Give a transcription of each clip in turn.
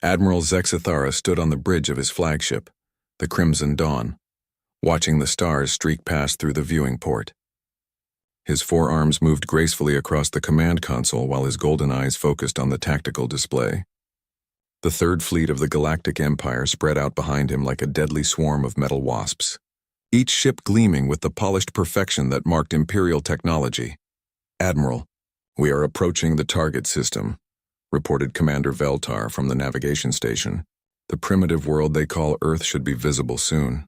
Admiral Zexithara stood on the bridge of his flagship, the Crimson Dawn, watching the stars streak past through the viewing port. His forearms moved gracefully across the command console while his golden eyes focused on the tactical display. The Third Fleet of the Galactic Empire spread out behind him like a deadly swarm of metal wasps, each ship gleaming with the polished perfection that marked Imperial technology. "Admiral, we are approaching the target system," reported Commander Veltar from the navigation station. "The primitive world they call Earth should be visible soon."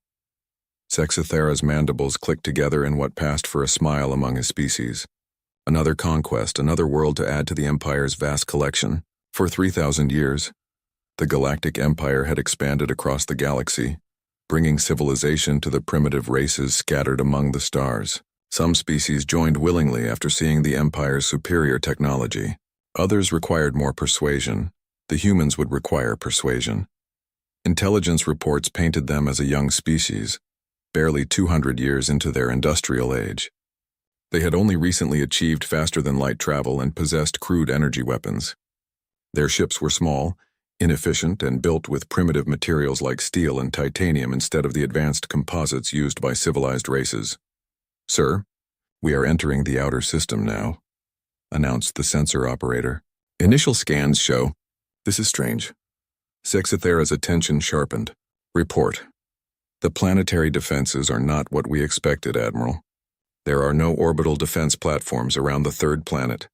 Zexithara's mandibles clicked together in what passed for a smile among his species. Another conquest, another world to add to the Empire's vast collection. For 3,000 years, the Galactic Empire had expanded across the galaxy, bringing civilization to the primitive races scattered among the stars. Some species joined willingly after seeing the Empire's superior technology. Others required more persuasion. The humans would require persuasion. Intelligence reports painted them as a young species, barely 200 years into their industrial age. They had only recently achieved faster-than-light travel and possessed crude energy weapons. Their ships were small, inefficient, and built with primitive materials like steel and titanium instead of the advanced composites used by civilized races. "Sir, we are entering the outer system now," announced the sensor operator. "Initial scans show..." "This is strange." Zexithara's attention sharpened. "Report. The planetary defenses are not what we expected, Admiral. There are no orbital defense platforms around the third planet.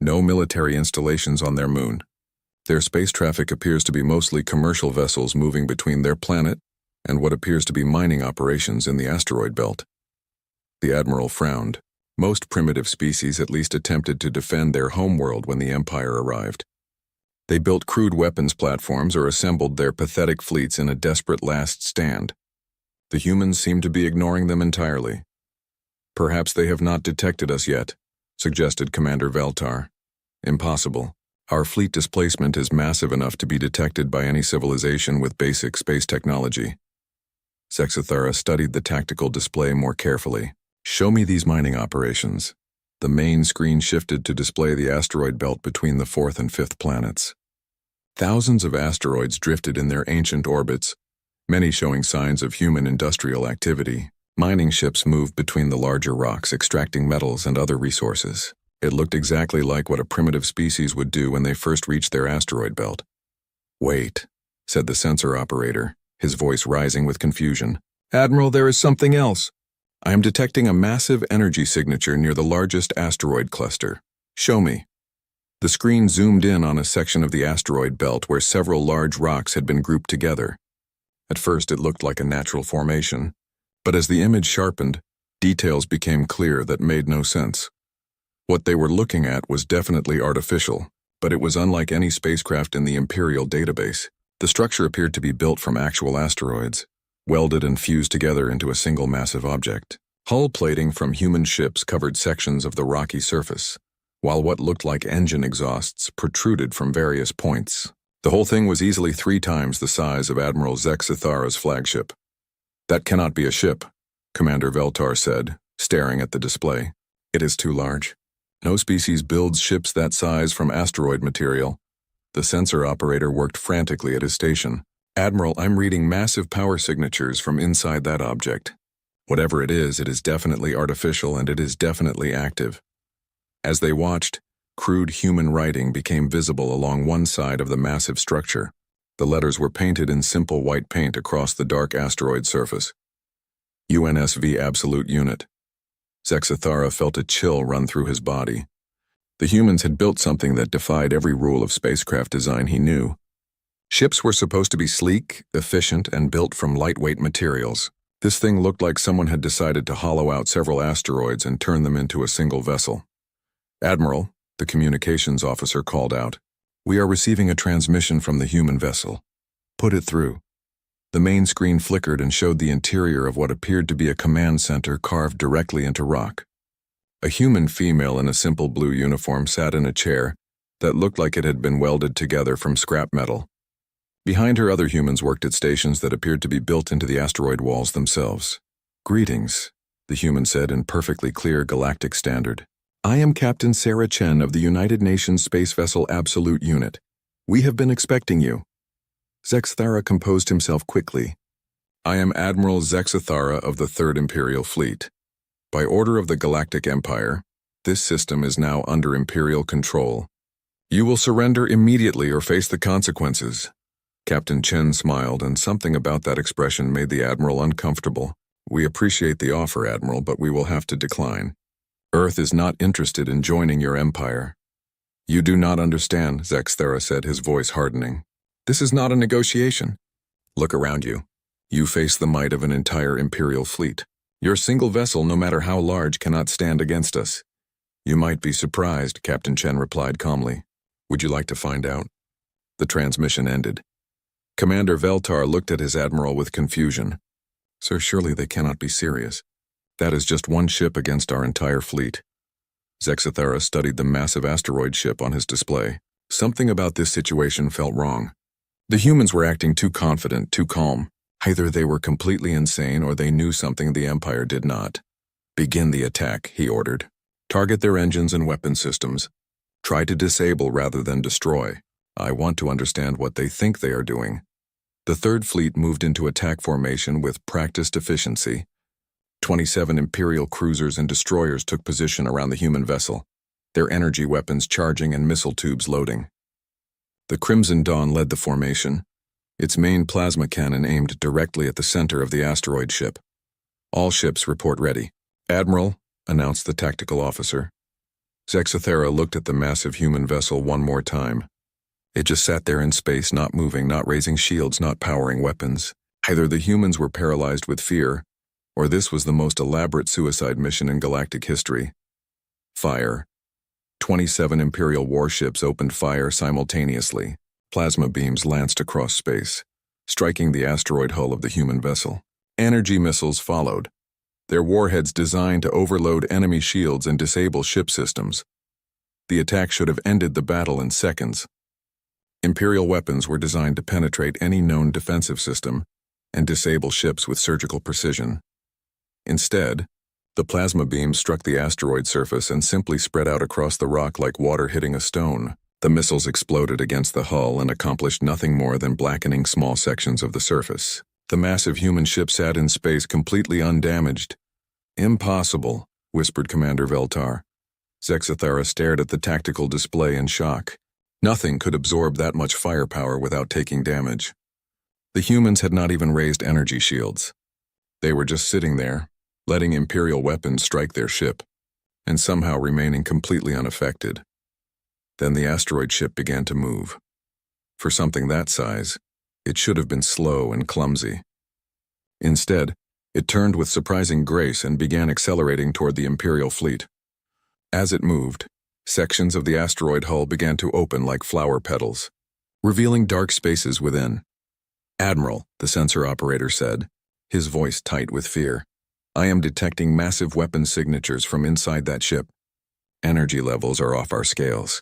No military installations on their moon. Their space traffic appears to be mostly commercial vessels moving between their planet and what appears to be mining operations in the asteroid belt." The Admiral frowned. Most primitive species at least attempted to defend their homeworld when the Empire arrived. They built crude weapons platforms or assembled their pathetic fleets in a desperate last stand. The humans seem to be ignoring them entirely. "Perhaps they have not detected us yet," suggested Commander Veltar. "Impossible. Our fleet displacement is massive enough to be detected by any civilization with basic space technology." Zexithara studied the tactical display more carefully. "Show me these mining operations." The main screen shifted to display the asteroid belt between the fourth and fifth planets. Thousands of asteroids drifted in their ancient orbits, many showing signs of human industrial activity. Mining ships moved between the larger rocks, extracting metals and other resources. It looked exactly like what a primitive species would do when they first reached their asteroid belt. "Wait," said the sensor operator, his voice rising with confusion. "Admiral, there is something else. I am detecting a massive energy signature near the largest asteroid cluster. Show me." The screen zoomed in on a section of the asteroid belt where several large rocks had been grouped together. At first it looked like a natural formation, but as the image sharpened, details became clear that made no sense. What they were looking at was definitely artificial, but it was unlike any spacecraft in the Imperial database. The structure appeared to be built from actual asteroids, welded and fused together into a single massive object. Hull plating from human ships covered sections of the rocky surface, while what looked like engine exhausts protruded from various points. The whole thing was easily 3 times the size of Admiral Zexithara's flagship. "That cannot be a ship," Commander Veltar said, staring at the display. "It is too large. No species builds ships that size from asteroid material." The sensor operator worked frantically at his station. "Admiral, I'm reading massive power signatures from inside that object. Whatever it is definitely artificial and it is definitely active." As they watched, crude human writing became visible along one side of the massive structure. The letters were painted in simple white paint across the dark asteroid surface. "UNSV Absolute Unit." Zexithara felt a chill run through his body. The humans had built something that defied every rule of spacecraft design he knew. Ships were supposed to be sleek, efficient, and built from lightweight materials. This thing looked like someone had decided to hollow out several asteroids and turn them into a single vessel. "Admiral," the communications officer called out, "we are receiving a transmission from the human vessel. Put it through." The main screen flickered and showed the interior of what appeared to be a command center carved directly into rock. A human female in a simple blue uniform sat in a chair that looked like it had been welded together from scrap metal. Behind her, other humans worked at stations that appeared to be built into the asteroid walls themselves. "Greetings," the human said in perfectly clear galactic standard. "I am Captain Sarah Chen of the United Nations Space Vessel Absolute Unit. We have been expecting you." Zexathara composed himself quickly. I am Admiral Zexathara of the Third Imperial Fleet. By order of the Galactic Empire, this system is now under Imperial control. You will surrender immediately or face the consequences. Captain Chen smiled, and something about that expression made the Admiral uncomfortable. We appreciate the offer, Admiral, but we will have to decline. Earth is not interested in joining your empire. You do not understand, Zexathara said, his voice hardening. This is not a negotiation. Look around you. You face the might of an entire Imperial fleet. Your single vessel, no matter how large, cannot stand against us. You might be surprised, Captain Chen replied calmly. Would you like to find out? The transmission ended. Commander Veltar looked at his admiral with confusion. Sir, surely they cannot be serious. That is just one ship against our entire fleet. Zexathara studied the massive asteroid ship on his display. Something about this situation felt wrong. The humans were acting too confident, too calm. Either they were completely insane or they knew something the Empire did not. Begin the attack, he ordered. Target their engines and weapon systems. Try to disable rather than destroy. I want to understand what they think they are doing. The Third Fleet moved into attack formation with practiced efficiency. 27 Imperial cruisers and destroyers took position around the human vessel, their energy weapons charging and missile tubes loading. The Crimson Dawn led the formation, its main plasma cannon aimed directly at the center of the asteroid ship. All ships report ready. Admiral, announced the tactical officer. Zexathara looked at the massive human vessel one more time. It just sat there in space, not moving, not raising shields, not powering weapons. Either the humans were paralyzed with fear, or this was the most elaborate suicide mission in galactic history. Fire. 27 Imperial warships opened fire simultaneously. Plasma beams lanced across space, striking the asteroid hull of the human vessel. Energy missiles followed, their warheads designed to overload enemy shields and disable ship systems. The attack should have ended the battle in seconds. Imperial weapons were designed to penetrate any known defensive system and disable ships with surgical precision. Instead, the plasma beams struck the asteroid surface and simply spread out across the rock like water hitting a stone. The missiles exploded against the hull and accomplished nothing more than blackening small sections of the surface. The massive human ship sat in space completely undamaged. Impossible, whispered Commander Veltar. Zexathara stared at the tactical display in shock. Nothing could absorb that much firepower without taking damage. The humans had not even raised energy shields. They were just sitting there, letting Imperial weapons strike their ship, and somehow remaining completely unaffected. Then the asteroid ship began to move. For something that size, it should have been slow and clumsy. Instead, it turned with surprising grace and began accelerating toward the Imperial fleet. As it moved, sections of the asteroid hull began to open like flower petals, revealing dark spaces within. Admiral, the sensor operator said, his voice tight with fear. I am detecting massive weapon signatures from inside that ship. Energy levels are off our scales.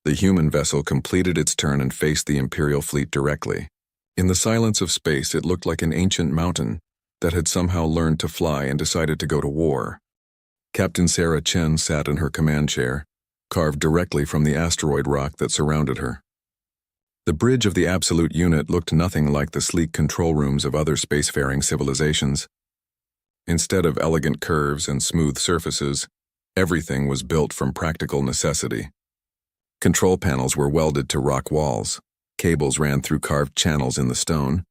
The human vessel completed its turn and faced the Imperial fleet directly. In the silence of space, it looked like an ancient mountain that had somehow learned to fly and decided to go to war. Captain Sarah Chen sat in her command chair, carved directly from the asteroid rock that surrounded her. The bridge of the Absolute Unit looked nothing like the sleek control rooms of other spacefaring civilizations. Instead of elegant curves and smooth surfaces, everything was built from practical necessity. Control panels were welded to rock walls, cables ran through carved channels in the stone,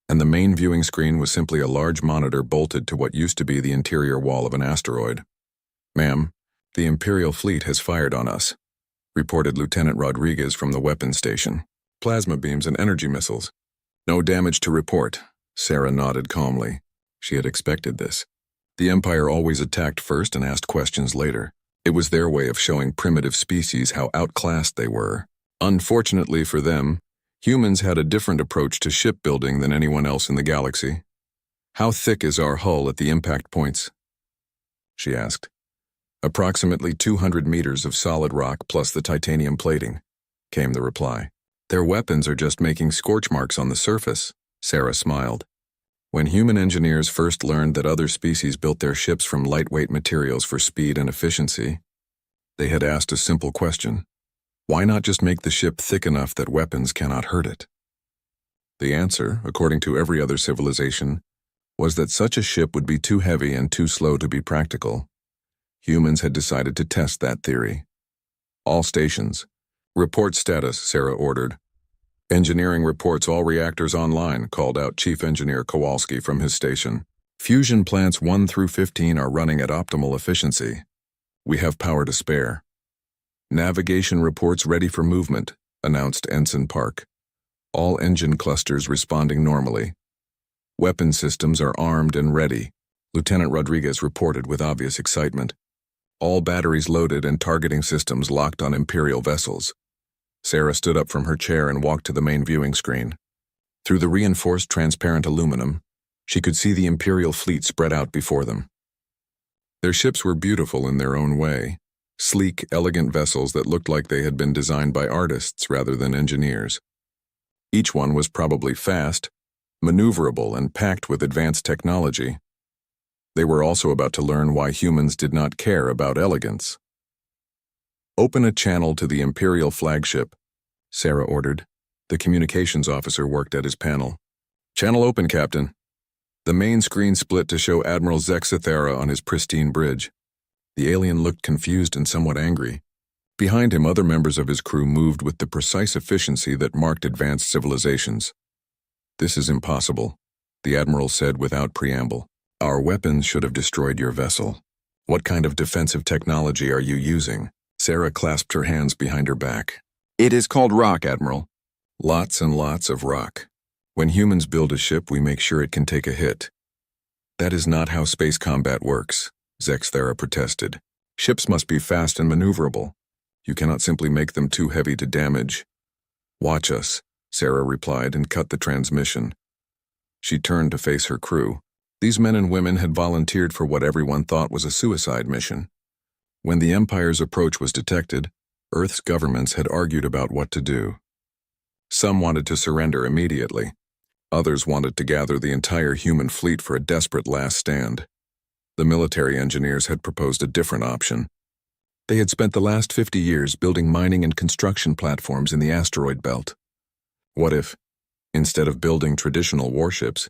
and the main viewing screen was simply a large monitor bolted to what used to be the interior wall of an asteroid. Ma'am, the Imperial fleet has fired on us, reported Lieutenant Rodriguez from the weapons station. Plasma beams and energy missiles. No damage to report, Sarah nodded calmly. She had expected this. The Empire always attacked first and asked questions later. It was their way of showing primitive species how outclassed they were. Unfortunately for them, humans had a different approach to shipbuilding than anyone else in the galaxy. How thick is our hull at the impact points? She asked. Approximately 200 meters of solid rock plus the titanium plating, came the reply. Their weapons are just making scorch marks on the surface, Sarah smiled. When human engineers first learned that other species built their ships from lightweight materials for speed and efficiency, they had asked a simple question. Why not just make the ship thick enough that weapons cannot hurt it? The answer, according to every other civilization, was that such a ship would be too heavy and too slow to be practical. Humans had decided to test that theory. All stations. Report status, Sarah ordered. Engineering reports all reactors online, called out Chief Engineer Kowalski from his station. Fusion plants 1 through 15 are running at optimal efficiency. We have power to spare. Navigation reports ready for movement, announced Ensign Park. All engine clusters responding normally. Weapon systems are armed and ready, Lieutenant Rodriguez reported with obvious excitement. All batteries loaded and targeting systems locked on Imperial vessels. Sarah stood up from her chair and walked to the main viewing screen. Through the reinforced transparent aluminum, she could see the Imperial fleet spread out before them. Their ships were beautiful in their own way, sleek, elegant vessels that looked like they had been designed by artists rather than engineers. Each one was probably fast, maneuverable, and packed with advanced technology. They were also about to learn why humans did not care about elegance. Open a channel to the Imperial flagship, Sarah ordered. The communications officer worked at his panel. Channel open, Captain. The main screen split to show Admiral Zexathera on his pristine bridge. The alien looked confused and somewhat angry. Behind him, other members of his crew moved with the precise efficiency that marked advanced civilizations. This is impossible, the Admiral said without preamble. Our weapons should have destroyed your vessel. What kind of defensive technology are you using? Sarah clasped her hands behind her back. It is called rock, Admiral. Lots and lots of rock. When humans build a ship, we make sure it can take a hit. That is not how space combat works, Zexathera protested. Ships must be fast and maneuverable. You cannot simply make them too heavy to damage. Watch us, Sarah replied and cut the transmission. She turned to face her crew. These men and women had volunteered for what everyone thought was a suicide mission. When the Empire's approach was detected, Earth's governments had argued about what to do. Some wanted to surrender immediately. Others wanted to gather the entire human fleet for a desperate last stand. The military engineers had proposed a different option. They had spent the last 50 years building mining and construction platforms in the asteroid belt. What if, instead of building traditional warships,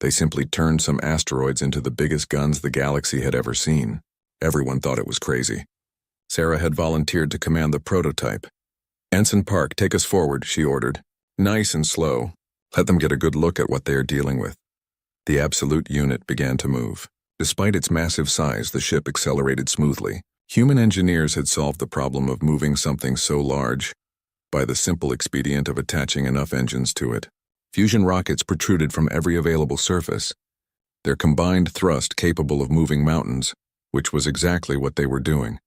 they simply turned some asteroids into the biggest guns the galaxy had ever seen? Everyone thought it was crazy. Sarah had volunteered to command the prototype. Ensign Park, take us forward, she ordered. Nice and slow. Let them get a good look at what they are dealing with. The Absolute unit began to move. Despite its massive size, the ship accelerated smoothly. Human engineers had solved the problem of moving something so large by the simple expedient of attaching enough engines to it. Fusion rockets protruded from every available surface, their combined thrust capable of moving mountains, which was exactly what they were doing.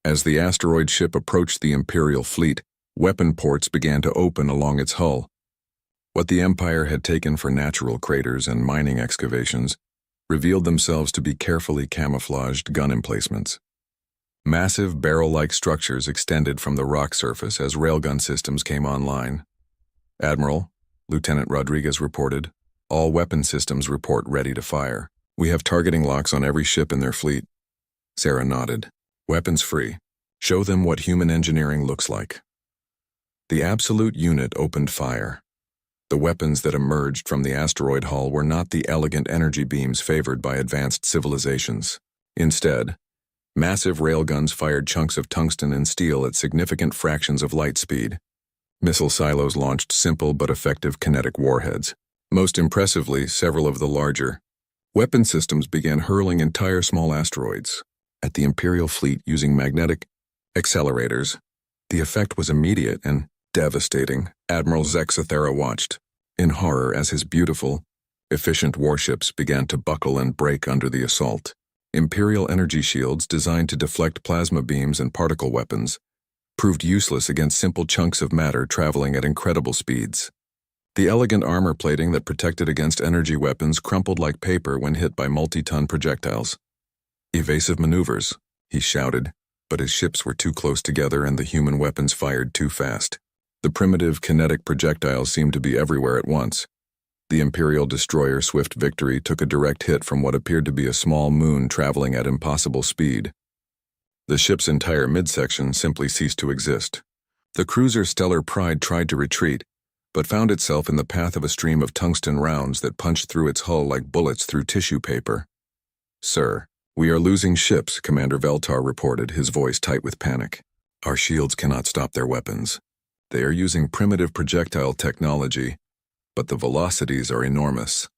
As the asteroid ship approached the Imperial fleet, weapon ports began to open along its hull. What the Empire had taken for natural craters and mining excavations revealed themselves to be carefully camouflaged gun emplacements. Massive barrel-like structures extended from the rock surface as railgun systems came online. Admiral, Lieutenant Rodriguez reported, all weapon systems report ready to fire. We have targeting locks on every ship in their fleet. Sarah nodded. Weapons free. Show them what human engineering looks like. The Absolute unit opened fire. The weapons that emerged from the asteroid hull were not the elegant energy beams favored by advanced civilizations. Instead, massive railguns fired chunks of tungsten and steel at significant fractions of light speed. Missile silos launched simple but effective kinetic warheads. Most impressively, several of the larger weapon systems began hurling entire small asteroids at the Imperial fleet using magnetic accelerators. The effect was immediate and devastating. Admiral Zexathera watched in horror as his beautiful, efficient warships began to buckle and break under the assault. Imperial energy shields designed to deflect plasma beams and particle weapons proved useless against simple chunks of matter traveling at incredible speeds. The elegant armor plating that protected against energy weapons crumpled like paper when hit by multi-ton projectiles. Evasive maneuvers, he shouted, but his ships were too close together and the human weapons fired too fast. The primitive kinetic projectiles seemed to be everywhere at once. The Imperial destroyer Swift Victory took a direct hit from what appeared to be a small moon traveling at impossible speed. The ship's entire midsection simply ceased to exist. The cruiser Stellar Pride tried to retreat, but found itself in the path of a stream of tungsten rounds that punched through its hull like bullets through tissue paper. "Sir, we are losing ships," Commander Veltar reported, his voice tight with panic. "Our shields cannot stop their weapons. They are using primitive projectile technology, but the velocities are enormous."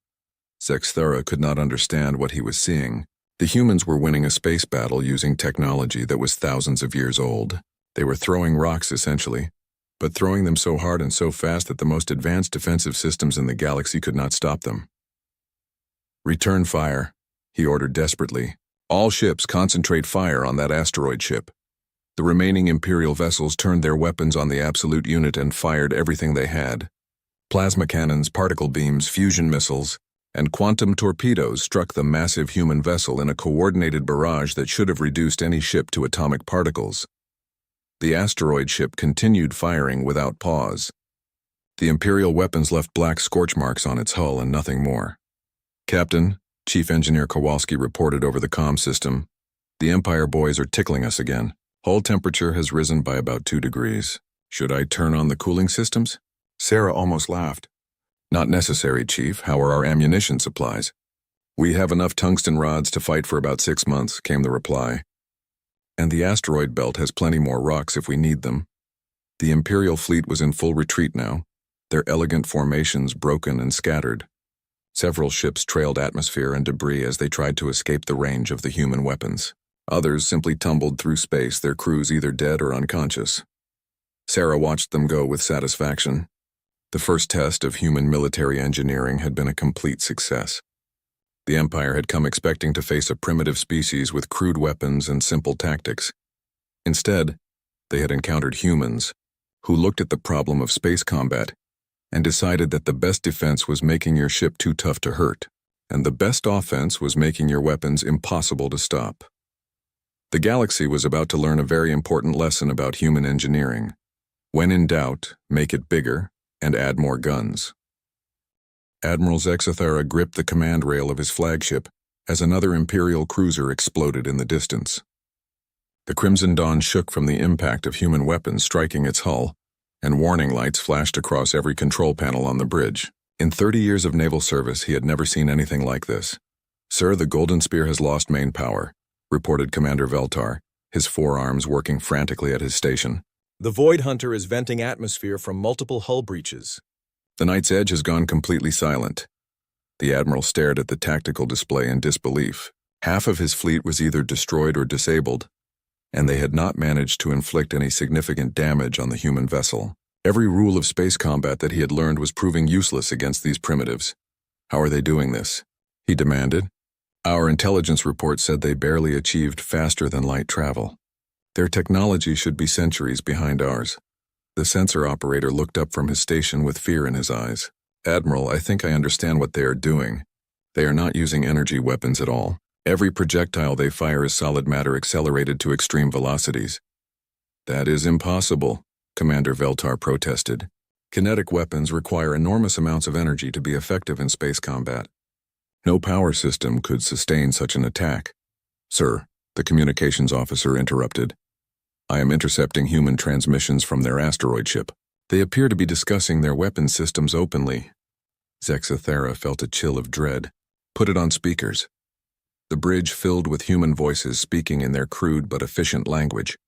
Zexthera could not understand what he was seeing. The humans were winning a space battle using technology that was thousands of years old. They were throwing rocks, essentially, but throwing them so hard and so fast that the most advanced defensive systems in the galaxy could not stop them. "Return fire," he ordered desperately. "All ships concentrate fire on that asteroid ship." The remaining Imperial vessels turned their weapons on the Absolute unit and fired everything they had. Plasma cannons, particle beams, fusion missiles, and quantum torpedoes struck the massive human vessel in a coordinated barrage that should have reduced any ship to atomic particles. The asteroid ship continued firing without pause. The Imperial weapons left black scorch marks on its hull and nothing more. "Captain," Chief Engineer Kowalski reported over the comm system, "the Empire boys are tickling us again. Hull temperature has risen by about 2 degrees. Should I turn on the cooling systems?" Sarah almost laughed. "Not necessary, Chief. How are our ammunition supplies?" "We have enough tungsten rods to fight for about 6 months," came the reply. "And the asteroid belt has plenty more rocks if we need them." The Imperial fleet was in full retreat now, their elegant formations broken and scattered. Several ships trailed atmosphere and debris as they tried to escape the range of the human weapons. Others simply tumbled through space, their crews either dead or unconscious. Sarah watched them go with satisfaction. The first test of human military engineering had been a complete success. The Empire had come expecting to face a primitive species with crude weapons and simple tactics. Instead, they had encountered humans who looked at the problem of space combat and decided that the best defense was making your ship too tough to hurt, and the best offense was making your weapons impossible to stop. The galaxy was about to learn a very important lesson about human engineering. When in doubt, make it bigger and add more guns. Admiral Zexthera gripped the command rail of his flagship as another Imperial cruiser exploded in the distance. The Crimson Dawn shook from the impact of human weapons striking its hull, and warning lights flashed across every control panel on the bridge. In 30 years of naval service, he had never seen anything like this. "Sir, the Golden Spear has lost main power," reported Commander Veltar, his forearms working frantically at his station. "The Void Hunter is venting atmosphere from multiple hull breaches." "The Night's Edge has gone completely silent." The Admiral stared at the tactical display in disbelief. Half of his fleet was either destroyed or disabled, and they had not managed to inflict any significant damage on the human vessel. Every rule of space combat that he had learned was proving useless against these primitives. "How are they doing this?" he demanded. "Our intelligence report said they barely achieved faster-than-light travel. Their technology should be centuries behind ours." The sensor operator looked up from his station with fear in his eyes. "Admiral, I think I understand what they are doing. They are not using energy weapons at all. Every projectile they fire is solid matter accelerated to extreme velocities." "That is impossible," Commander Veltar protested. "Kinetic weapons require enormous amounts of energy to be effective in space combat. No power system could sustain such an attack." "Sir," the communications officer interrupted, "I am intercepting human transmissions from their asteroid ship. They appear to be discussing their weapon systems openly." Zexthera felt a chill of dread. "Put it on speakers." The bridge filled with human voices speaking in their crude but efficient language.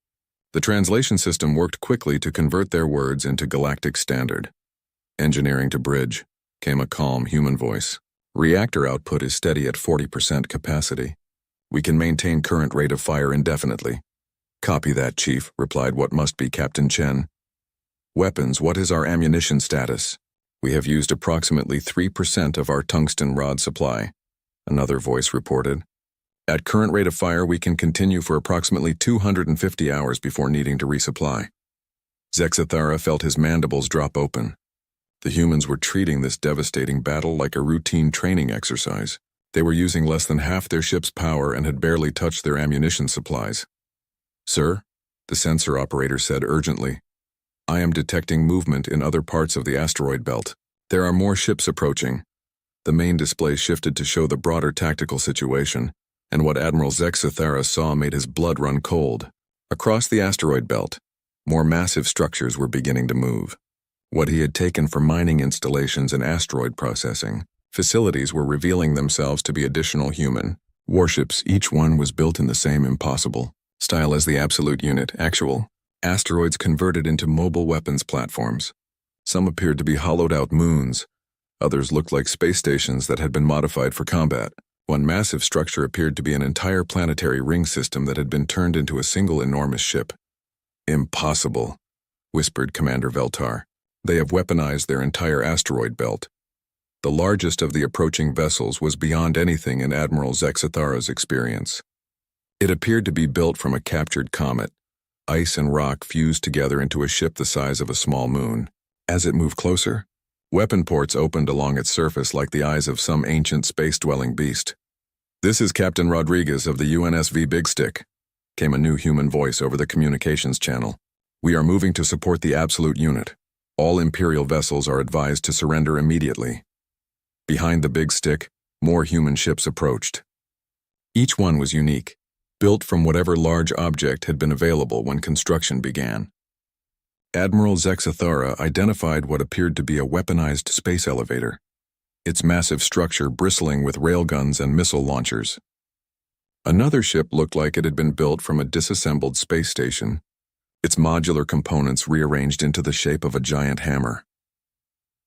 The translation system worked quickly to convert their words into galactic standard. "Engineering to bridge," came a calm human voice. "Reactor output is steady at 40% capacity. We can maintain current rate of fire indefinitely." "Copy that, Chief," replied what must be Captain Chen. "Weapons, what is our ammunition status?" "We have used approximately 3% of our tungsten rod supply," another voice reported. "At current rate of fire, we can continue for approximately 250 hours before needing to resupply." Zexthera felt his mandibles drop open. The humans were treating this devastating battle like a routine training exercise. They were using less than half their ship's power and had barely touched their ammunition supplies. "Sir," the sensor operator said urgently, "I am detecting movement in other parts of the asteroid belt. There are more ships approaching." The main display shifted to show the broader tactical situation, and what Admiral Zexthera saw made his blood run cold. Across the asteroid belt, more massive structures were beginning to move. What he had taken for mining installations and asteroid processing facilities were revealing themselves to be additional human warships. Each one was built in the same impossible style as the Absolute Unit, actual asteroids converted into mobile weapons platforms. Some appeared to be hollowed-out moons. Others looked like space stations that had been modified for combat. One massive structure appeared to be an entire planetary ring system that had been turned into a single enormous ship. "Impossible," whispered Commander Veltar. "They have weaponized their entire asteroid belt." The largest of the approaching vessels was beyond anything in Admiral Zexathara's experience. It appeared to be built from a captured comet. Ice and rock fused together into a ship the size of a small moon. As it moved closer, weapon ports opened along its surface like the eyes of some ancient space-dwelling beast. "This is Captain Rodriguez of the UNSV Big Stick," came a new human voice over the communications channel. "We are moving to support the Absolute Unit. All Imperial vessels are advised to surrender immediately." Behind the Big Stick, more human ships approached. Each one was unique, built from whatever large object had been available when construction began. Admiral Zexathara identified what appeared to be a weaponized space elevator, its massive structure bristling with railguns and missile launchers. Another ship looked like it had been built from a disassembled space station, its modular components rearranged into the shape of a giant hammer.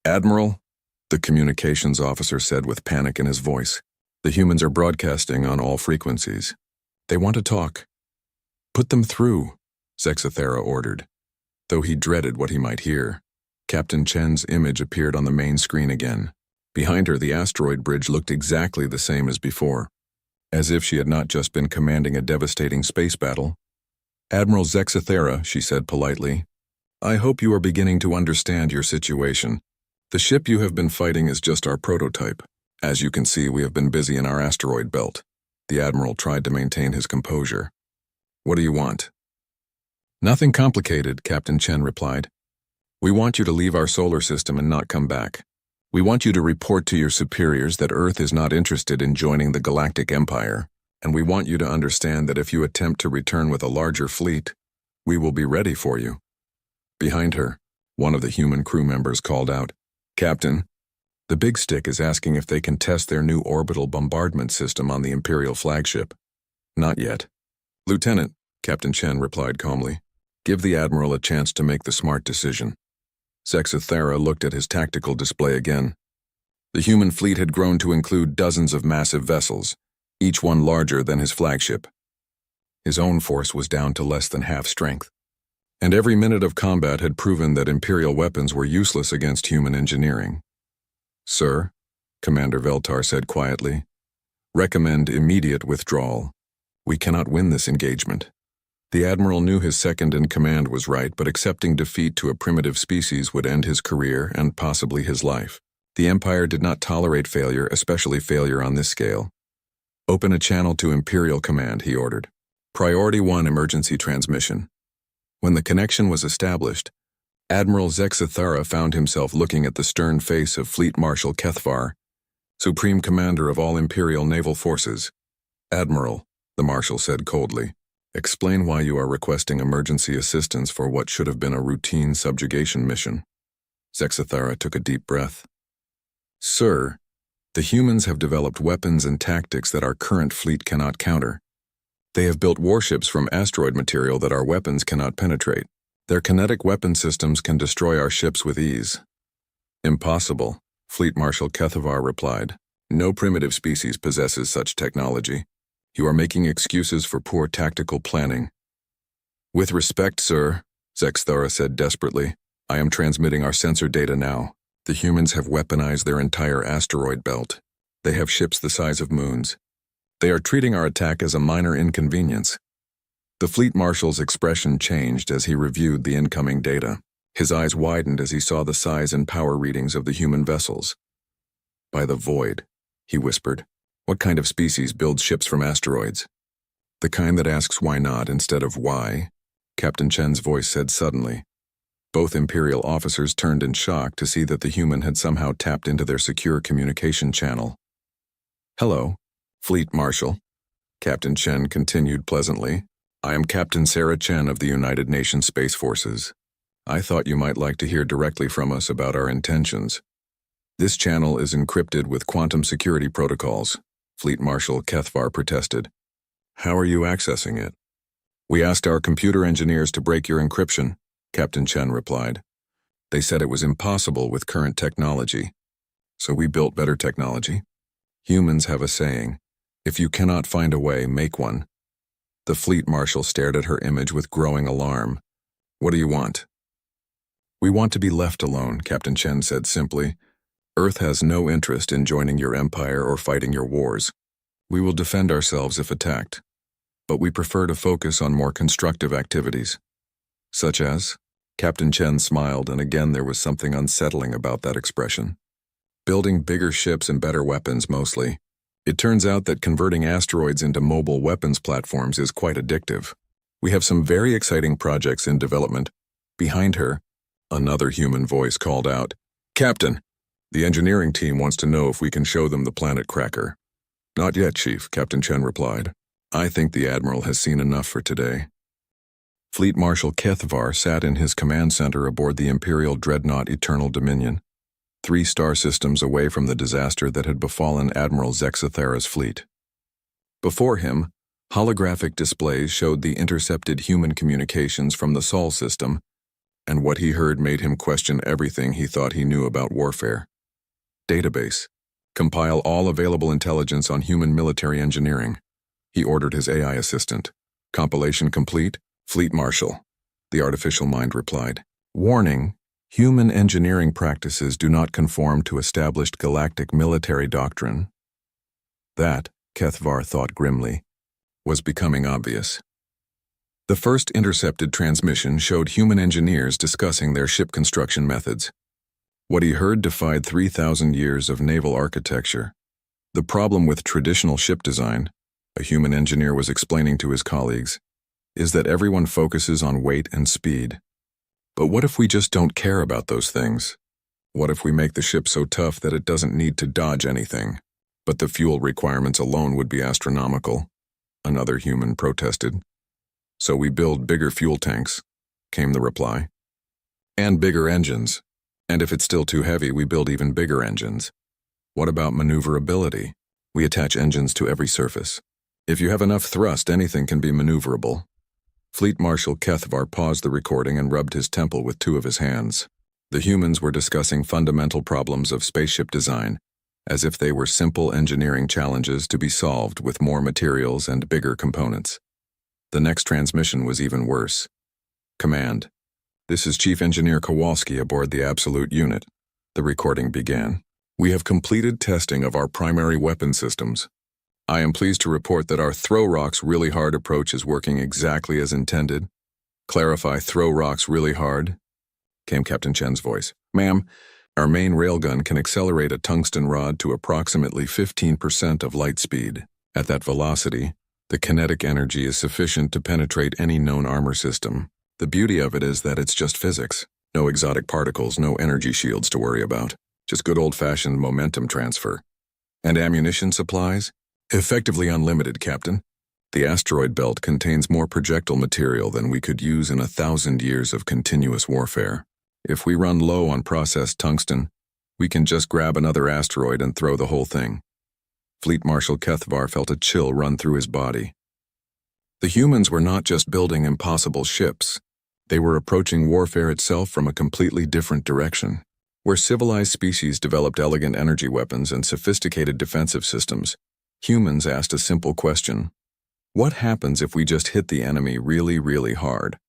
"Admiral," the communications officer said with panic in his voice, "the humans are broadcasting on all frequencies. They want to talk." "Put them through," Zexathara ordered. Though he dreaded what he might hear, Captain Chen's image appeared on the main screen again. Behind her, the asteroid bridge looked exactly the same as before, as if she had not just been commanding a devastating space battle. "Admiral Zexathara," she said politely, "I hope you are beginning to understand your situation. The ship you have been fighting is just our prototype. As you can see, we have been busy in our asteroid belt." The Admiral tried to maintain his composure. "What do you want?" "Nothing complicated," Captain Chen replied. "We want you to leave our solar system and not come back. We want you to report to your superiors that Earth is not interested in joining the Galactic Empire, and we want you to understand that if you attempt to return with a larger fleet, we will be ready for you." Behind her, one of the human crew members called out, "Captain, the Big Stick is asking if they can test their new orbital bombardment system on the Imperial flagship." "Not yet." "Lieutenant," Captain Chen replied calmly, "give the Admiral a chance to make the smart decision." Zexathara looked at his tactical display again. The human fleet had grown to include dozens of massive vessels, each one larger than his flagship. His own force was down to less than half strength, and every minute of combat had proven that Imperial weapons were useless against human engineering. "Sir," Commander Veltar said quietly, "recommend immediate withdrawal. We cannot win this engagement." The Admiral knew his second-in-command was right, but accepting defeat to a primitive species would end his career and possibly his life. The Empire did not tolerate failure, especially failure on this scale. "Open a channel to Imperial Command," he ordered. "Priority 1 emergency transmission." When the connection was established, Admiral Zexathara found himself looking at the stern face of Fleet Marshal Kethvar, Supreme Commander of all Imperial naval forces. "Admiral," the Marshal said coldly, "explain why you are requesting emergency assistance for what should have been a routine subjugation mission." Zexathara took a deep breath. "Sir, the humans have developed weapons and tactics that our current fleet cannot counter. They have built warships from asteroid material that our weapons cannot penetrate. Their kinetic weapon systems can destroy our ships with ease." "Impossible," Fleet Marshal Kethvar replied. "No primitive species possesses such technology. You are making excuses for poor tactical planning." "With respect, sir," Zexathara said desperately, "I am transmitting our sensor data now. The humans have weaponized their entire asteroid belt. They have ships the size of moons. They are treating our attack as a minor inconvenience." The Fleet Marshal's expression changed as he reviewed the incoming data. His eyes widened as he saw the size and power readings of the human vessels. "By the void," he whispered. "What kind of species builds ships from asteroids?" "The kind that asks why not instead of why," Captain Chen's voice said suddenly. Both Imperial officers turned in shock to see that the human had somehow tapped into their secure communication channel. "Hello, Fleet Marshal," Captain Chen continued pleasantly. "I am Captain Sarah Chen of the United Nations Space Forces. I thought you might like to hear directly from us about our intentions. This channel is encrypted with quantum security protocols, Fleet Marshal Kethvar protested. How are you accessing it? We asked our computer engineers to break your encryption, Captain Chen replied. They said it was impossible with current technology. So we built better technology. Humans have a saying, if you cannot find a way, make one. The Fleet Marshal stared at her image with growing alarm. What do you want? We want to be left alone, Captain Chen said simply. Earth has no interest in joining your empire or fighting your wars. We will defend ourselves if attacked, but we prefer to focus on more constructive activities. Such as? Captain Chen smiled, and again there was something unsettling about that expression. Building bigger ships and better weapons, mostly. It turns out that converting asteroids into mobile weapons platforms is quite addictive. We have some very exciting projects in development. Behind her, another human voice called out, Captain, the engineering team wants to know if we can show them the planet cracker. Not yet, Chief, Captain Chen replied. I think the Admiral has seen enough for today. Fleet Marshal Kethvar sat in his command center aboard the Imperial Dreadnought Eternal Dominion, 3 star systems away from the disaster that had befallen Admiral Zexathera's fleet. Before him, holographic displays showed the intercepted human communications from the Sol system, and what he heard made him question everything he thought he knew about warfare. Database. Compile all available intelligence on human military engineering. He ordered his AI assistant. Compilation complete, Fleet Marshal. The artificial mind replied. Warning, human engineering practices do not conform to established galactic military doctrine. That, Kethvar thought grimly, was becoming obvious. The first intercepted transmission showed human engineers discussing their ship construction methods. What he heard defied 3,000 years of naval architecture. The problem with traditional ship design, a human engineer was explaining to his colleagues, is that everyone focuses on weight and speed. But what if we just don't care about those things? What if we make the ship so tough that it doesn't need to dodge anything? But the fuel requirements alone would be astronomical, another human protested. So we build bigger fuel tanks, came the reply. And bigger engines. And if it's still too heavy, we build even bigger engines. What about maneuverability? We attach engines to every surface. If you have enough thrust, anything can be maneuverable. Fleet Marshal Kethvar paused the recording and rubbed his temple with 2 of his hands. The humans were discussing fundamental problems of spaceship design, as if they were simple engineering challenges to be solved with more materials and bigger components. The next transmission was even worse. Command. This is Chief Engineer Kowalski aboard the Absolute Unit. The recording began. We have completed testing of our primary weapon systems. I am pleased to report that our Throw Rocks Really Hard approach is working exactly as intended. Clarify Throw Rocks Really Hard, came Captain Chen's voice. Ma'am, our main railgun can accelerate a tungsten rod to approximately 15% of light speed. At that velocity, the kinetic energy is sufficient to penetrate any known armor system. The beauty of it is that it's just physics. No exotic particles, no energy shields to worry about. Just good old-fashioned momentum transfer. And ammunition supplies? Effectively unlimited, Captain. The asteroid belt contains more projectile material than we could use in 1,000 years of continuous warfare. If we run low on processed tungsten, we can just grab another asteroid and throw the whole thing. Fleet Marshal Kethvar felt a chill run through his body. The humans were not just building impossible ships. They were approaching warfare itself from a completely different direction. Where civilized species developed elegant energy weapons and sophisticated defensive systems, humans asked a simple question. What happens if we just hit the enemy really, really hard?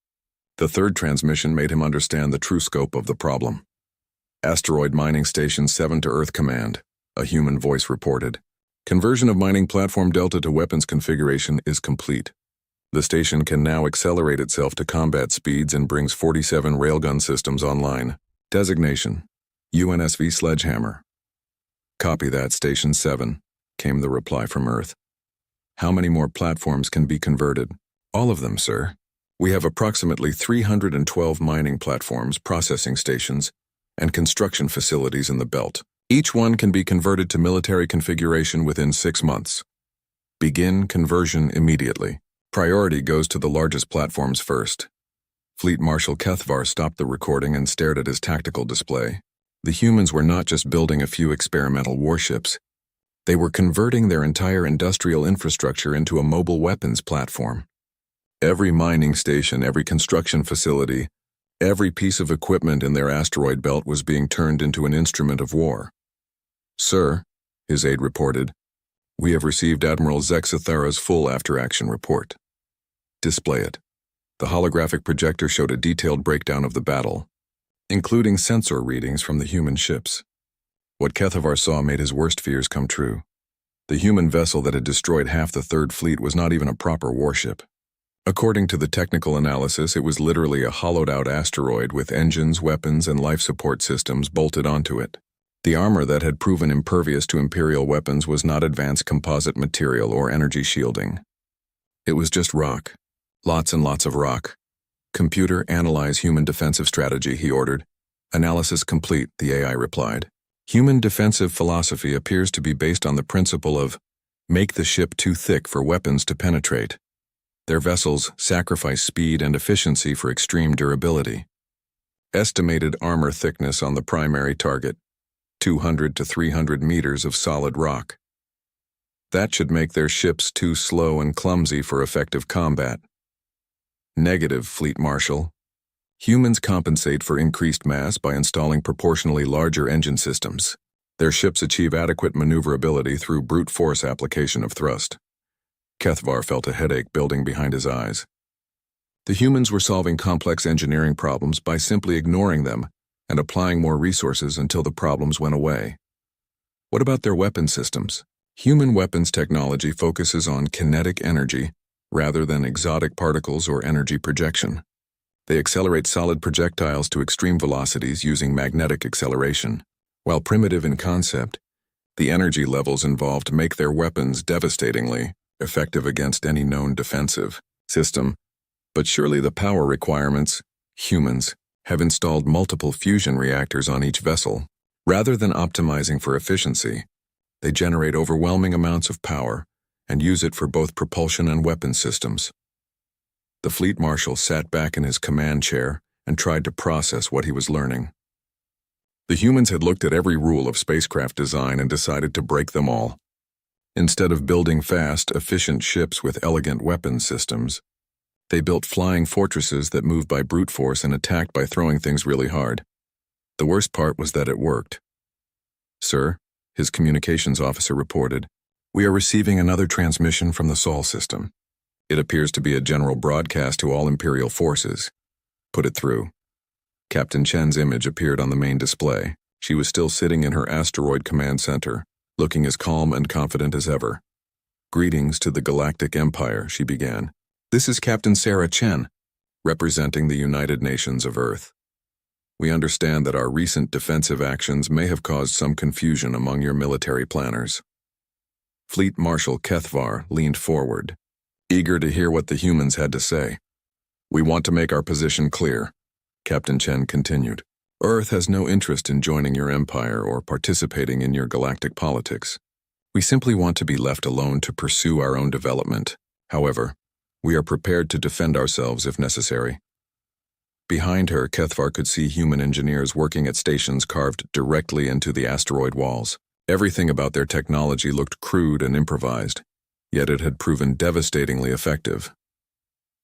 The third transmission made him understand the true scope of the problem. Asteroid Mining Station 7 to Earth Command, a human voice reported. Conversion of mining platform Delta to weapons configuration is complete. The station can now accelerate itself to combat speeds and brings 47 railgun systems online. Designation: UNSV Sledgehammer. Copy that, Station 7, came the reply from Earth. How many more platforms can be converted? All of them, sir. We have approximately 312 mining platforms, processing stations, and construction facilities in the belt. Each one can be converted to military configuration within 6 months. Begin conversion immediately. Priority goes to the largest platforms first. Fleet Marshal Kethvar stopped the recording and stared at his tactical display. The humans were not just building a few experimental warships. They were converting their entire industrial infrastructure into a mobile weapons platform. Every mining station, every construction facility, every piece of equipment in their asteroid belt was being turned into an instrument of war. "Sir," his aide reported, "we have received Admiral Zexathara's full after-action report." "Display it." The holographic projector showed a detailed breakdown of the battle, including sensor readings from the human ships. What Kethvar saw made his worst fears come true. The human vessel that had destroyed half the Third Fleet was not even a proper warship. According to the technical analysis, it was literally a hollowed-out asteroid with engines, weapons, and life support systems bolted onto it. The armor that had proven impervious to Imperial weapons was not advanced composite material or energy shielding. It was just rock. Lots and lots of rock. "Computer, analyze human defensive strategy," he ordered. "Analysis complete," the AI replied. Human defensive philosophy appears to be based on the principle of make the ship too thick for weapons to penetrate. Their vessels sacrifice speed and efficiency for extreme durability. Estimated armor thickness on the primary target, 200 to 300 meters of solid rock. That should make their ships too slow and clumsy for effective combat. Negative, Fleet Marshal. Humans compensate for increased mass by installing proportionally larger engine systems. Their ships achieve adequate maneuverability through brute force application of thrust. Kethvar felt a headache building behind his eyes. The humans were solving complex engineering problems by simply ignoring them and applying more resources until the problems went away. What about their weapon systems? Human weapons technology focuses on kinetic energy rather than exotic particles or energy projection. They accelerate solid projectiles to extreme velocities using magnetic acceleration. While primitive in concept, the energy levels involved make their weapons devastatingly effective against any known defensive system. But surely the power requirements, humans, have installed multiple fusion reactors on each vessel. Rather than optimizing for efficiency, they generate overwhelming amounts of power and use it for both propulsion and weapon systems. The Fleet Marshal sat back in his command chair and tried to process what he was learning. The humans had looked at every rule of spacecraft design and decided to break them all. Instead of building fast, efficient ships with elegant weapon systems, they built flying fortresses that moved by brute force and attacked by throwing things really hard. The worst part was that it worked. "Sir," his communications officer reported, "we are receiving another transmission from the Sol system. It appears to be a general broadcast to all Imperial forces." "Put it through." Captain Chen's image appeared on the main display. She was still sitting in her asteroid command center, looking as calm and confident as ever. "Greetings to the Galactic Empire," she began. "This is Captain Sarah Chen, representing the United Nations of Earth. We understand that our recent defensive actions may have caused some confusion among your military planners." Fleet Marshal Kethvar leaned forward, eager to hear what the humans had to say. "We want to make our position clear," Captain Chen continued. "Earth has no interest in joining your empire or participating in your galactic politics. We simply want to be left alone to pursue our own development. However, we are prepared to defend ourselves if necessary." Behind her, Kethvar could see human engineers working at stations carved directly into the asteroid walls. Everything about their technology looked crude and improvised, yet it had proven devastatingly effective.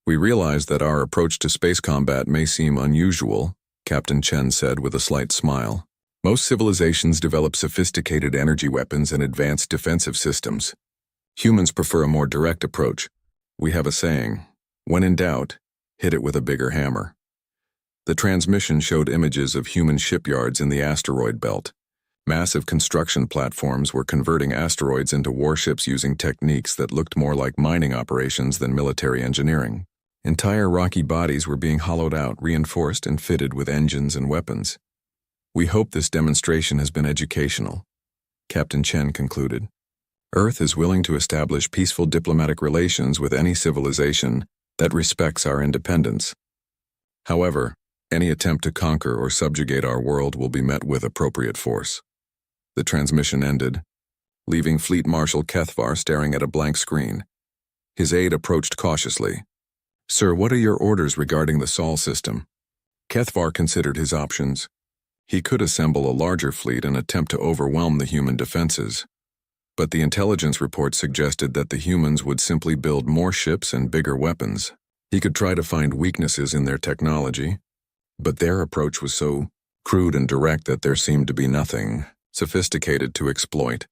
"We realize that our approach to space combat may seem unusual," Captain Chen said with a slight smile. "Most civilizations develop sophisticated energy weapons and advanced defensive systems. Humans prefer a more direct approach. We have a saying, when in doubt, hit it with a bigger hammer." The transmission showed images of human shipyards in the asteroid belt. Massive construction platforms were converting asteroids into warships using techniques that looked more like mining operations than military engineering. Entire rocky bodies were being hollowed out, reinforced, and fitted with engines and weapons. "We hope this demonstration has been educational," Captain Chen concluded. "Earth is willing to establish peaceful diplomatic relations with any civilization that respects our independence. However, any attempt to conquer or subjugate our world will be met with appropriate force." The transmission ended, leaving Fleet Marshal Kethvar staring at a blank screen. His aide approached cautiously. Sir, what are your orders regarding the Sol system? Kethvar considered his options. He could assemble a larger fleet and attempt to overwhelm the human defenses. But the intelligence report suggested that the humans would simply build more ships and bigger weapons. He could try to find weaknesses in their technology, but their approach was so crude and direct that there seemed to be nothing sophisticated to exploit.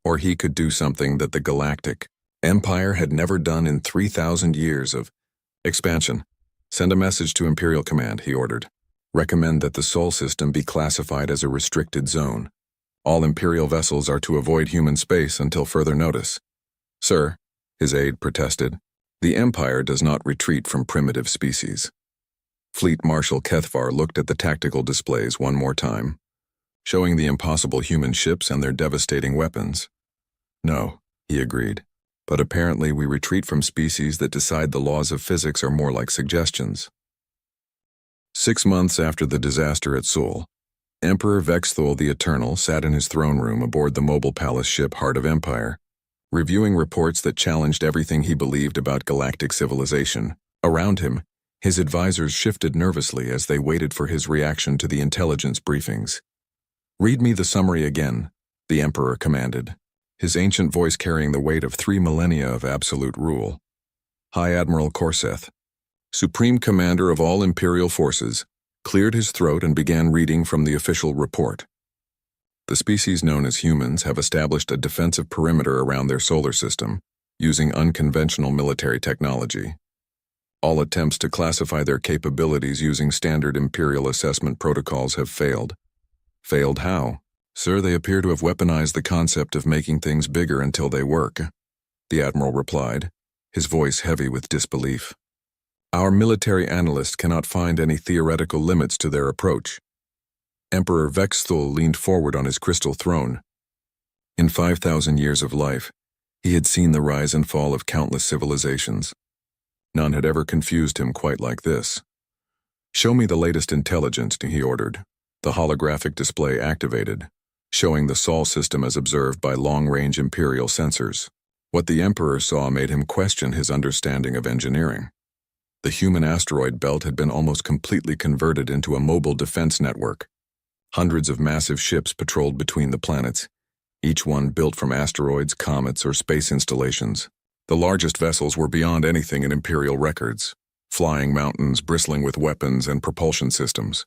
Or he could do something that the Galactic Empire had never done in 3,000 years of expansion. Send a message to Imperial Command, he ordered. Recommend that the Sol system be classified as a restricted zone. All Imperial vessels are to avoid human space until further notice. Sir, his aide protested, the Empire does not retreat from primitive species. Fleet Marshal Kethvar looked at the tactical displays one more time, showing the impossible human ships and their devastating weapons. No, he agreed, but apparently we retreat from species that decide the laws of physics are more like suggestions. 6 months after the disaster at Sol, Emperor Vexthul the Eternal sat in his throne room aboard the mobile palace ship Heart of Empire, reviewing reports that challenged everything he believed about galactic civilization. Around him, his advisors shifted nervously as they waited for his reaction to the intelligence briefings. Read me the summary again, the Emperor commanded, his ancient voice carrying the weight of 3 millennia of absolute rule. High Admiral Korseth, Supreme Commander of all Imperial forces, cleared his throat and began reading from the official report. The species known as humans have established a defensive perimeter around their solar system, using unconventional military technology. All attempts to classify their capabilities using standard Imperial assessment protocols have failed. Failed how? Sir, they appear to have weaponized the concept of making things bigger until they work, the Admiral replied, his voice heavy with disbelief. Our military analyst cannot find any theoretical limits to their approach. Emperor Vexthul leaned forward on his crystal throne. In 5,000 years of life, he had seen the rise and fall of countless civilizations. None had ever confused him quite like this. Show me the latest intelligence, he ordered. The holographic display activated, showing the Sol system as observed by long-range Imperial sensors. What the Emperor saw made him question his understanding of engineering. The human asteroid belt had been almost completely converted into a mobile defense network. Hundreds of massive ships patrolled between the planets, each one built from asteroids, comets, or space installations. The largest vessels were beyond anything in Imperial records, flying mountains bristling with weapons and propulsion systems.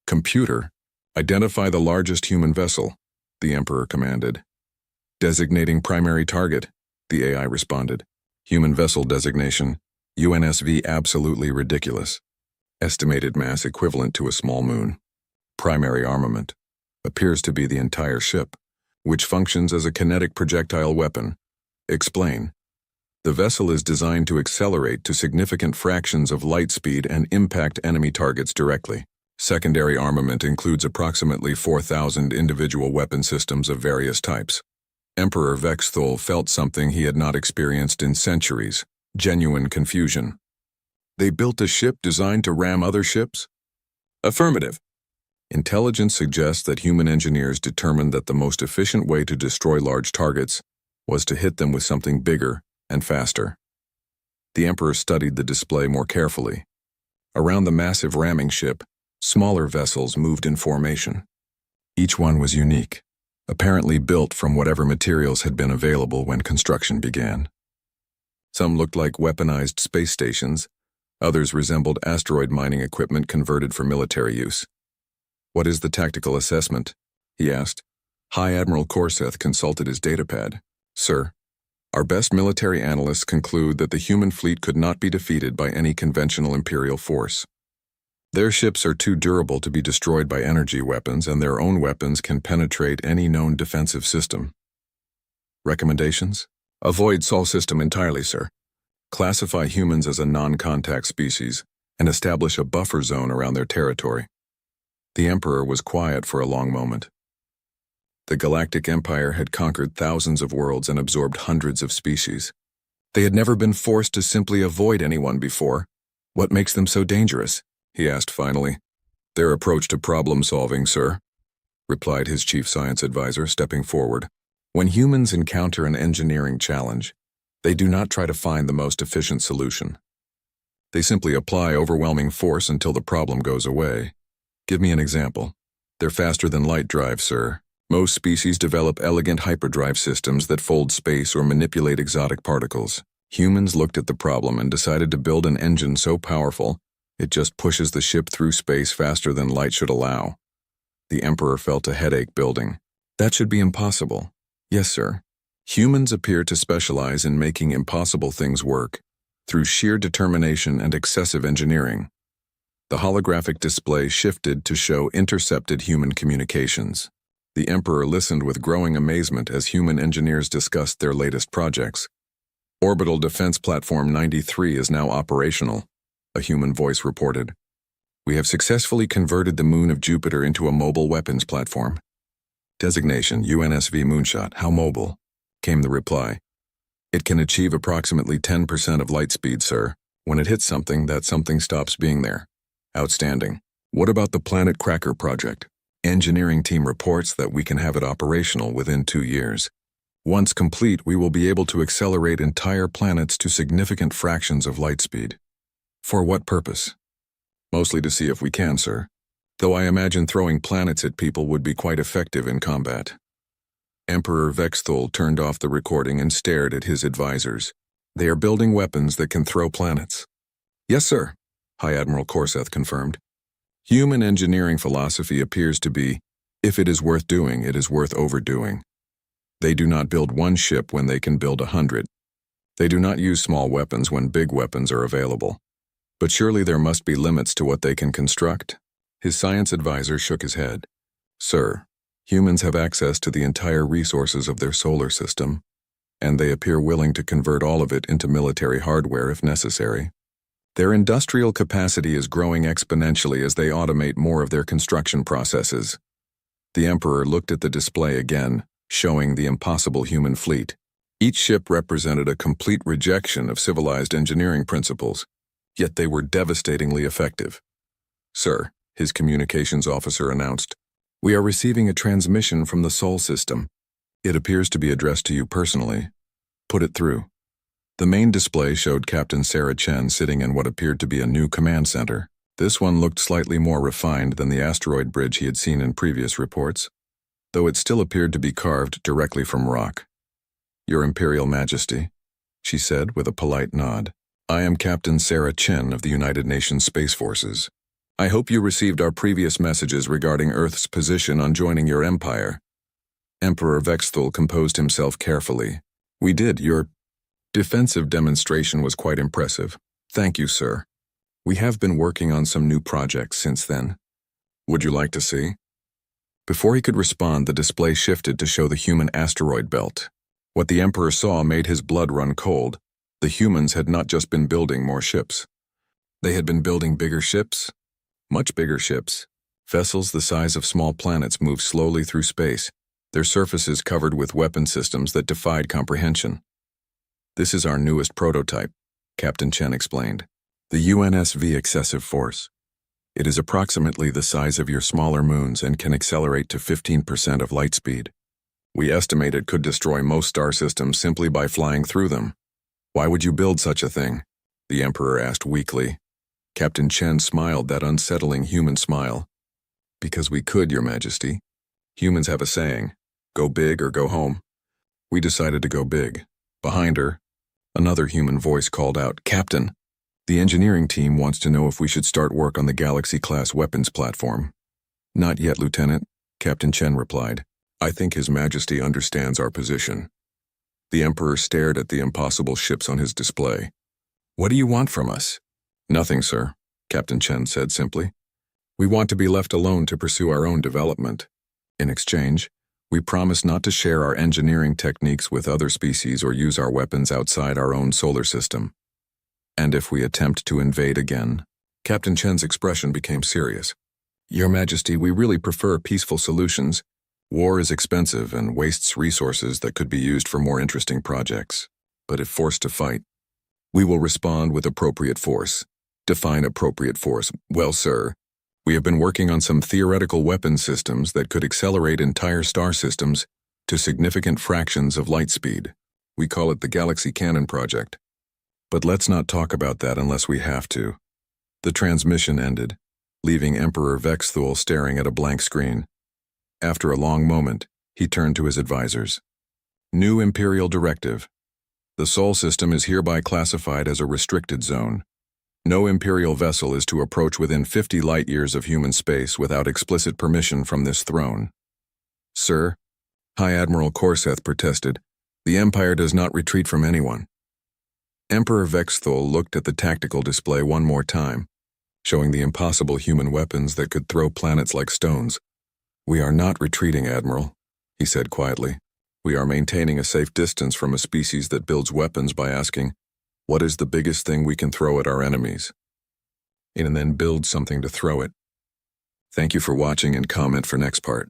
Computer, identify the largest human vessel, the Emperor commanded. Designating primary target, the AI responded. Human vessel designation, UNSV absolutely ridiculous. Estimated mass equivalent to a small moon. Primary armament, appears to be the entire ship, which functions as a kinetic projectile weapon. Explain. The vessel is designed to accelerate to significant fractions of light speed and impact enemy targets directly. Secondary armament includes approximately 4,000 individual weapon systems of various types. Emperor Vexthul felt something he had not experienced in centuries, genuine confusion. They built a ship designed to ram other ships? Affirmative. Intelligence suggests that human engineers determined that the most efficient way to destroy large targets was to hit them with something bigger and faster. The Emperor studied the display more carefully. Around the massive ramming ship, smaller vessels moved in formation. Each one was unique, apparently built from whatever materials had been available when construction began. Some looked like weaponized space stations, others resembled asteroid mining equipment converted for military use. What is the tactical assessment? He asked. High Admiral Korseth consulted his datapad. Sir, our best military analysts conclude that the human fleet could not be defeated by any conventional Imperial force. Their ships are too durable to be destroyed by energy weapons, and their own weapons can penetrate any known defensive system. Recommendations? Avoid Sol system entirely, sir. Classify humans as a non-contact species and establish a buffer zone around their territory. The Emperor was quiet for a long moment. The Galactic Empire had conquered thousands of worlds and absorbed hundreds of species. They had never been forced to simply avoid anyone before. What makes them so dangerous? He asked finally. Their approach to problem-solving, sir, replied his chief science advisor, stepping forward. When humans encounter an engineering challenge, they do not try to find the most efficient solution. They simply apply overwhelming force until the problem goes away. Give me an example. They're faster than light drive, sir. Most species develop elegant hyperdrive systems that fold space or manipulate exotic particles. Humans looked at the problem and decided to build an engine so powerful it just pushes the ship through space faster than light should allow. The Emperor felt a headache building. That should be impossible. Yes, sir. Humans appear to specialize in making impossible things work through sheer determination and excessive engineering. The holographic display shifted to show intercepted human communications. The Emperor listened with growing amazement as human engineers discussed their latest projects. Orbital Defense Platform 93 is now operational, a human voice reported. We have successfully converted the moon of Jupiter into a mobile weapons platform. Designation UNSV Moonshot. How mobile? Came the reply. It can achieve approximately 10% of light speed, sir. When it hits something, that something stops being there. Outstanding. What about the Planet Cracker project? Engineering team reports that we can have it operational within 2 years. Once complete, we will be able to accelerate entire planets to significant fractions of light speed. For what purpose? Mostly to see if we can, sir. Though I imagine throwing planets at people would be quite effective in combat. Emperor Vexthul turned off the recording and stared at his advisors. They are building weapons that can throw planets. Yes, sir, High Admiral Corseth confirmed. Human engineering philosophy appears to be, if it is worth doing, it is worth overdoing. They do not build one ship when they can build 100. They do not use small weapons when big weapons are available. But surely there must be limits to what they can construct. His science advisor shook his head. Sir, humans have access to the entire resources of their solar system, and they appear willing to convert all of it into military hardware if necessary. Their industrial capacity is growing exponentially as they automate more of their construction processes. The Emperor looked at the display again, showing the impossible human fleet. Each ship represented a complete rejection of civilized engineering principles, yet they were devastatingly effective. Sir, his communications officer announced, we are receiving a transmission from the Sol system. It appears to be addressed to you personally. Put it through. The main display showed Captain Sarah Chen sitting in what appeared to be a new command center. This one looked slightly more refined than the asteroid bridge he had seen in previous reports, though it still appeared to be carved directly from rock. Your Imperial Majesty, she said with a polite nod. I am Captain Sarah Chen of the United Nations Space Forces. I hope you received our previous messages regarding Earth's position on joining your empire. Emperor Vexthul composed himself carefully. We did. Your defensive demonstration was quite impressive. Thank you, sir. We have been working on some new projects since then. Would you like to see? Before he could respond, the display shifted to show the human asteroid belt. What the Emperor saw made his blood run cold. The humans had not just been building more ships. They had been building bigger ships, much bigger ships. Vessels the size of small planets moved slowly through space, their surfaces covered with weapon systems that defied comprehension. This is our newest prototype, Captain Chen explained. The UNSV Excessive Force. It is approximately the size of your smaller moons and can accelerate to 15% of light speed. We estimate it could destroy most star systems simply by flying through them. Why would you build such a thing? The Emperor asked weakly. Captain Chen smiled that unsettling human smile. Because we could, Your Majesty. Humans have a saying, go big or go home. We decided to go big. Behind her, another human voice called out, Captain, the engineering team wants to know if we should start work on the Galaxy-class weapons platform. Not yet, Lieutenant, Captain Chen replied. I think His Majesty understands our position. The Emperor stared at the impossible ships on his display. What do you want from us? Nothing, sir, Captain Chen said simply. We want to be left alone to pursue our own development. In exchange, we promise not to share our engineering techniques with other species or use our weapons outside our own solar system. And if we attempt to invade again, Captain Chen's expression became serious. Your Majesty, we really prefer peaceful solutions. War is expensive and wastes resources that could be used for more interesting projects. But if forced to fight, we will respond with appropriate force. Define appropriate force. Well, sir, we have been working on some theoretical weapon systems that could accelerate entire star systems to significant fractions of light speed. We call it the Galaxy Cannon Project. But let's not talk about that unless we have to. The transmission ended, leaving Emperor Vexthul staring at a blank screen. After a long moment, he turned to his advisors. New Imperial Directive. The Sol system is hereby classified as a restricted zone. No Imperial vessel is to approach within 50 light-years of human space without explicit permission from this throne. Sir, High Admiral Korseth protested, the Empire does not retreat from anyone. Emperor Vexthul looked at the tactical display one more time, showing the impossible human weapons that could throw planets like stones. We are not retreating, Admiral, he said quietly. We are maintaining a safe distance from a species that builds weapons by asking, what is the biggest thing we can throw at our enemies? And then build something to throw it. Thank you for watching and comment for next part.